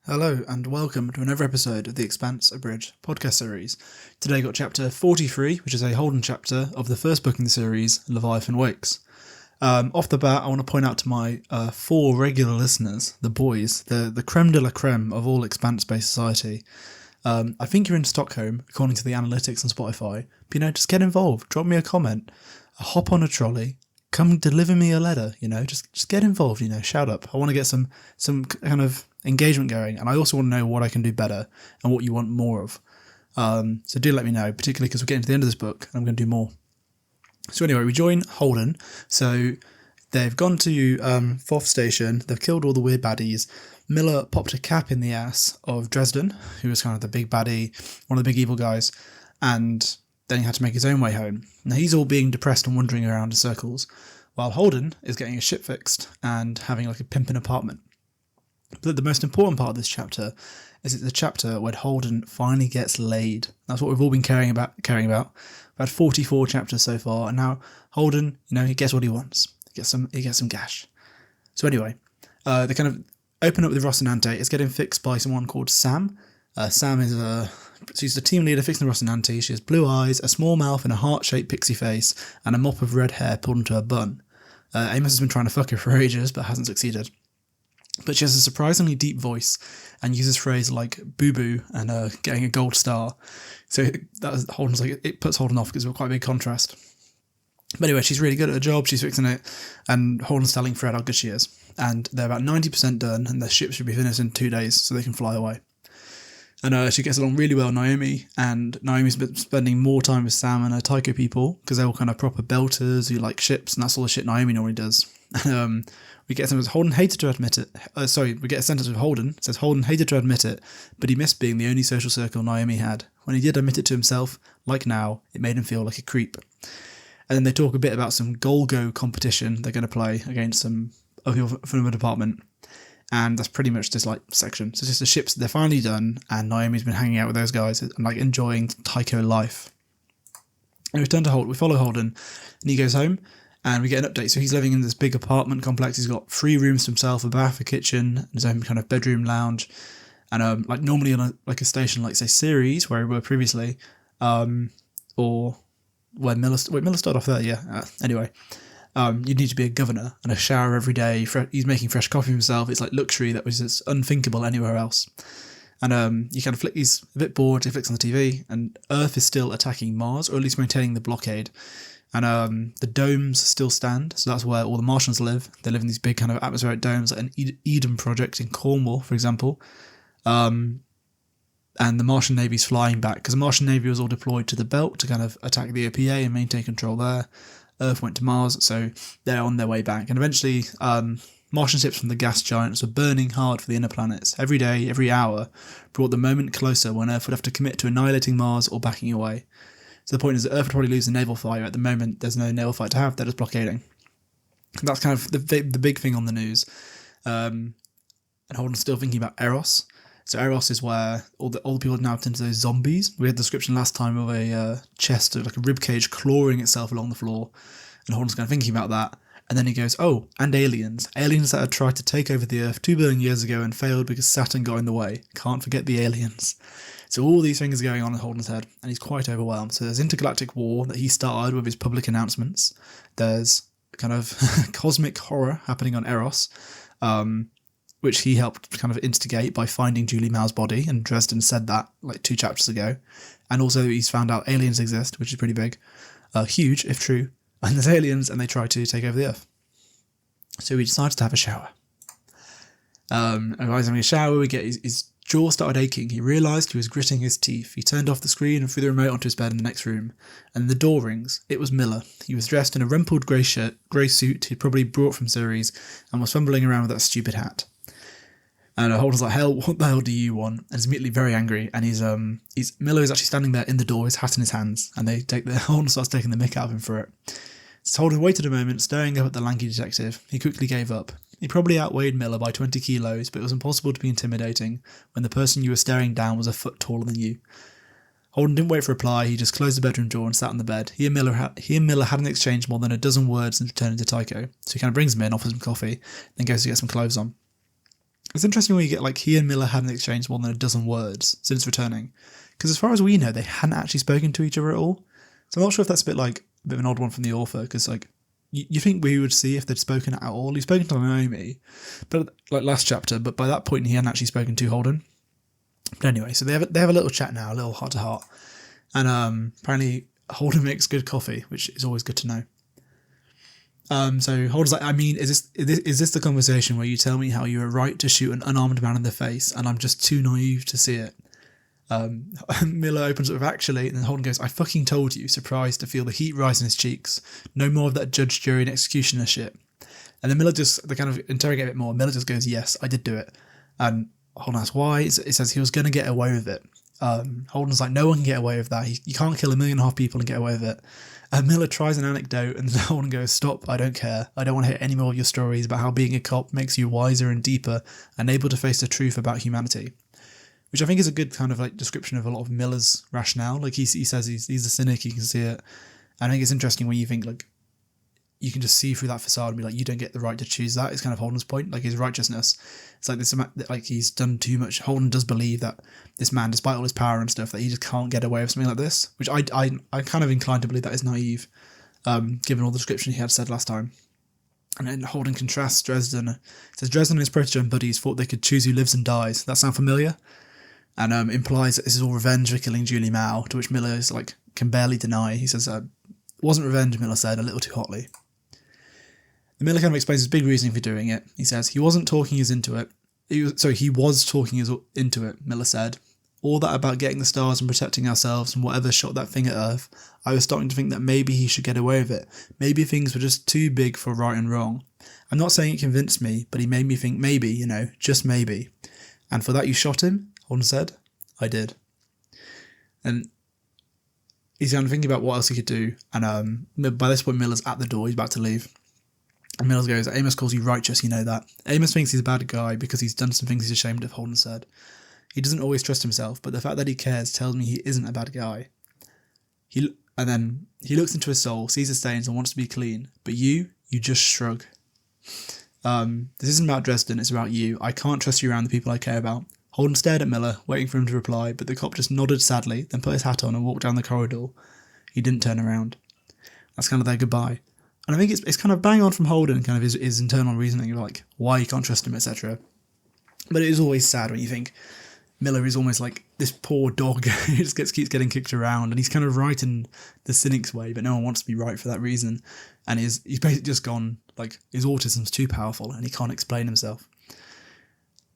Hello and welcome to another episode of the Expanse Abridged Podcast series. Today got chapter 43, which is a Holden chapter of the first book in the series, Leviathan Wakes. Off the bat, I want to point out to my 4 regular listeners, the boys, the creme de la creme of all Expanse-based society. I think you're in Stockholm, according to the analytics on Spotify. But, just get involved. Drop me a comment. Hop on a trolley. Come deliver me a letter, just get involved, shout up. I want to get some kind of engagement going, and I also want to know what I can do better and what you want more of. So do let me know, particularly because we're getting to the end of this book and I'm going to do more. So anyway, we join Holden. So they've gone to Fourth Station, they've killed all the weird baddies. Miller popped a cap in the ass of Dresden, who was kind of the big baddie, one of the big evil guys, and then he had to make his own way home. Now he's all being depressed and wandering around in circles, while Holden is getting his shit fixed and having like a pimpin' apartment. But the most important part of this chapter is it's the chapter when Holden finally gets laid. That's what we've all been caring about. We've had 44 chapters so far, and now Holden, he gets what he wants. He gets some gash. So anyway, they kind of open up with Rocinante. It's getting fixed by someone called Sam. Sam is she's the team leader fixing the Rocinante. She has blue eyes, a small mouth, and a heart-shaped pixie face, and a mop of red hair pulled into her bun. Amos has been trying to fuck her for ages, but hasn't succeeded. But she has a surprisingly deep voice and uses phrases like boo-boo and getting a gold star. So Holden's it puts Holden off because it's quite a big contrast. But anyway, she's really good at her job, she's fixing it, and Holden's telling Fred how good she is. And they're about 90% done, and their ship should be finished in 2 days so they can fly away. And she gets along really well with Naomi, and Naomi's been spending more time with Sam and her Taiko people, because they're all kind of proper belters who like ships, and that's all the shit Naomi normally does. We get a sentence Holden hated to admit it. We get a sentence with Holden. It says Holden hated to admit it, but he missed being the only social circle Naomi had. When he did admit it to himself, like now, it made him feel like a creep. And then they talk a bit about some Golgo competition they're going to play against some other people from the department. And that's pretty much this section. So it's just the ships, they're finally done, and Naomi's been hanging out with those guys and enjoying Taiko life. And we return to Holden. We follow Holden, and he goes home, and we get an update. So he's living in this big apartment complex. He's got 3 rooms to himself, a bath, a kitchen, his own kind of bedroom lounge, and normally on a station like say Ceres, where we were previously, or where Miller started off there. Yeah. Anyway. You'd need to be a governor and a shower every day. He's making fresh coffee himself. It's like luxury that was just unthinkable anywhere else. And you kind of he's a bit bored. He flicks on the TV, and Earth is still attacking Mars, or at least maintaining the blockade. And the domes still stand, so that's where all the Martians live. They live in these big kind of atmospheric domes, like an Eden project in Cornwall, for example. And the Martian Navy's flying back, because the Martian Navy was all deployed to the belt to kind of attack the OPA and maintain control there. Earth went to Mars, so they're on their way back. And eventually, Martian ships from the gas giants were burning hard for the inner planets. Every day, every hour, brought the moment closer when Earth would have to commit to annihilating Mars or backing away. So the point is that Earth would probably lose a naval fight. At the moment, there's no naval fight to have, they're just blockading. And that's kind of the big thing on the news. And Holden's still thinking about Eros. So Eros is where all the people have now turned into those zombies. We had the description last time of a chest, like a rib cage clawing itself along the floor. And Holden's kind of thinking about that. And then he goes, oh, and aliens. Aliens that had tried to take over the Earth 2 billion years ago and failed because Saturn got in the way. Can't forget the aliens. So all these things are going on in Holden's head, and he's quite overwhelmed. So there's intergalactic war that he started with his public announcements. There's kind of cosmic horror happening on Eros, which he helped kind of instigate by finding Julie Mao's body, and Dresden said that 2 chapters ago. And also he's found out aliens exist, which is pretty big. Huge, if true. And there's aliens, and they try to take over the Earth. So he decides to have a shower. And while he's having a shower, we get his jaw started aching. He realised he was gritting his teeth. He turned off the screen and threw the remote onto his bed in the next room. And the door rings. It was Miller. He was dressed in a rumpled grey suit he'd probably brought from Ceres, and was fumbling around with that stupid hat. And Holden's like, hell, what the hell do you want? And he's immediately very angry. And Miller is actually standing there in the door, his hat in his hands. And Holden starts taking the mick out of him for it. So Holden waited a moment, staring up at the lanky detective. He quickly gave up. He probably outweighed Miller by 20 kilos, but it was impossible to be intimidating when the person you were staring down was a foot taller than you. Holden didn't wait for a reply. He just closed the bedroom door and sat on the bed. He and Miller hadn't exchanged more than a dozen words since returning to Tycho. So he kind of brings him in, offers him coffee, then goes to get some clothes on. It's interesting when you get like he and Miller hadn't exchanged more than a dozen words since returning, because as far as we know, they hadn't actually spoken to each other at all. So I'm not sure if that's a bit of an odd one from the author, because like you think we would see if they'd spoken at all. He's spoken to Naomi, but like last chapter, but by that point he hadn't actually spoken to Holden. But anyway, so they have a little chat now, a little heart to heart, and apparently Holden makes good coffee, which is always good to know. So Holden's like, I mean, is this the conversation where you tell me how you were right to shoot an unarmed man in the face, and I'm just too naive to see it? Miller opens up with actually, and then Holden goes, I fucking told you, surprised to feel the heat rise in his cheeks. No more of that judge, jury, and executioner shit. And then they kind of interrogate a bit more. Miller just goes, yes, I did do it. And Holden asks why. It says he was going to get away with it. Holden's like, no one can get away with that. You can't kill 1.5 million people and get away with it. Miller tries an anecdote, and then Holden goes, stop, I don't care. I don't want to hear any more of your stories about how being a cop makes you wiser and deeper and able to face the truth about humanity. Which I think is a good kind of like description of a lot of Miller's rationale. Like he says he's a cynic, you can see it. And I think it's interesting when you think like you can just see through that facade and be like, you don't get the right to choose that. It's kind of Holden's point, like his righteousness. It's like this, like he's done too much. Holden does believe that this man, despite all his power and stuff, that he just can't get away with something like this. Which I kind of inclined to believe that is naive, given all the description he had said last time. And then Holden contrasts Dresden. It says Dresden and his protege buddies thought they could choose who lives and dies. That sound familiar? And implies that this is all revenge for killing Julie Mao, to which Miller is like can barely deny. He says, it wasn't revenge, Miller said, a little too hotly. The Miller kind of explains his big reasoning for doing it. He says, he wasn't talking us into it. He was talking us into it, Miller said. All that about getting the stars and protecting ourselves from whatever shot that thing at Earth, I was starting to think that maybe he should get away with it. Maybe things were just too big for right and wrong. I'm not saying it convinced me, but he made me think maybe, just maybe. And for that you shot him? Holden said. I did. And he's kind of thinking about what else he could do. And by this point, Miller's at the door. He's about to leave. And Mills goes, Amos calls you righteous, you know that. Amos thinks he's a bad guy because he's done some things he's ashamed of, Holden said. He doesn't always trust himself, but the fact that he cares tells me he isn't a bad guy. And then he looks into his soul, sees the stains and wants to be clean. But you just shrug. This isn't about Dresden, it's about you. I can't trust you around the people I care about. Holden stared at Miller, waiting for him to reply, but the cop just nodded sadly, then put his hat on and walked down the corridor. He didn't turn around. That's kind of their goodbye. And I think it's kind of bang on from Holden, kind of his internal reasoning of like why you can't trust him, etc. But it is always sad when you think Miller is almost like this poor dog who just keeps getting kicked around, and he's kind of right in the cynic's way, but no one wants to be right for that reason. And he's basically just gone, like, his autism's too powerful and he can't explain himself.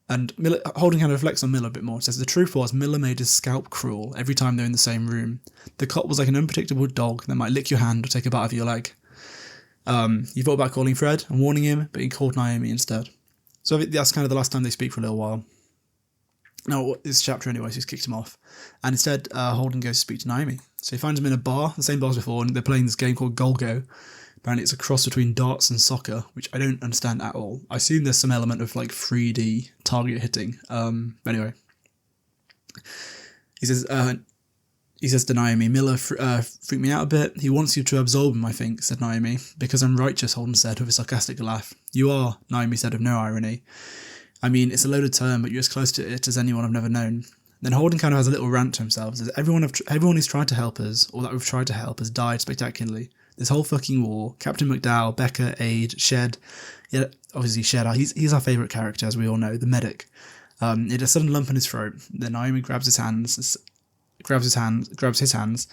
And Holden kind of reflects on Miller a bit more. It says, the truth was, Miller made his scalp cruel every time they're in the same room. The cop was like an unpredictable dog that might lick your hand or take a bite of your leg. He thought about calling Fred and warning him, but he called Naomi instead. So I think that's kind of the last time they speak for a little while. Now, this chapter anyway, so he's kicked him off. And instead, Holden goes to speak to Naomi. So he finds him in a bar, the same bar as before, and they're playing this game called Golgo. Apparently it's a cross between darts and soccer, which I don't understand at all. I assume there's some element of like 3D target hitting. Anyway. He says to Naomi, Miller freaked me out a bit. He wants you to absorb him, I think, said Naomi. Because I'm righteous, Holden said with a sarcastic laugh. You are, Naomi said with no irony. I mean, it's a loaded term, but you're as close to it as anyone I've never known. Then Holden kind of has a little rant to himself. Says, everyone who's tried to help us, or that we've tried to help, has died spectacularly. This whole fucking war, Captain McDowell, Becker, Aide, Shed, yeah, obviously Shed, he's our favourite character, as we all know, the medic. He had a sudden lump in his throat. Then Naomi grabs his hands, and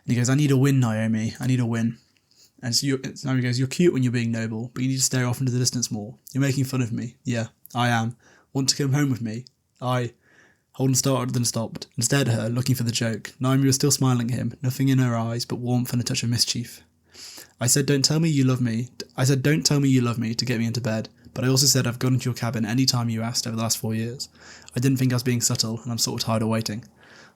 he goes, I need a win, Naomi, I need a win. And so Naomi goes, you're cute when you're being noble, but you need to stare off into the distance more. You're making fun of me. Yeah, I am. Want to come home with me? Holden started then stopped, and stared at her, looking for the joke. Naomi was still smiling at him, nothing in her eyes but warmth and a touch of mischief. I said, don't tell me you love me to get me into bed, but I also said I've gone into your cabin any time you asked over the last 4 years. I didn't think I was being subtle, and I'm sort of tired of waiting.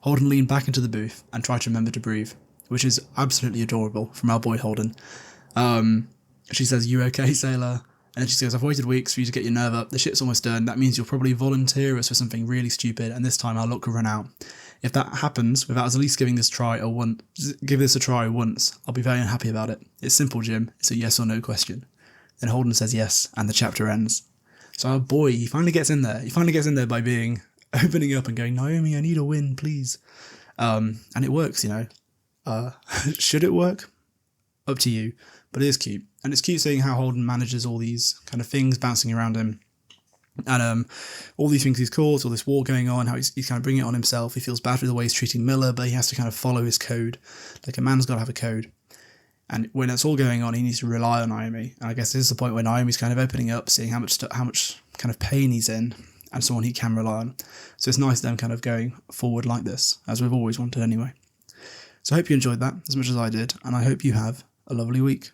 Holden leaned back into the booth and tried to remember to breathe, which is absolutely adorable from our boy Holden. She says, you okay, sailor? And then she says, I've waited weeks for you to get your nerve up. The shit's almost done. That means you'll probably volunteer us for something really stupid, and this time our luck will run out. If that happens, without us at least giving this a try once, I'll be very unhappy about it. It's simple, Jim. It's a yes or no question. Then Holden says yes, and the chapter ends. So our boy, he finally gets in there. He finally gets in there by opening up and going, Naomi, I need a win, please. And it works, Should it work? Up to you. But it is cute. And it's cute seeing how Holden manages all these kind of things bouncing around him. And all these things he's caused, all this war going on, how he's kind of bringing it on himself. He feels bad for the way he's treating Miller, but he has to kind of follow his code. Like a man's got to have a code. And when it's all going on, he needs to rely on Naomi. And I guess this is the point where Naomi's kind of opening up, seeing how much kind of pain he's in, and someone he can rely on. So it's nice them kind of going forward like this, as we've always wanted anyway. So I hope you enjoyed that as much as I did, and I hope you have a lovely week.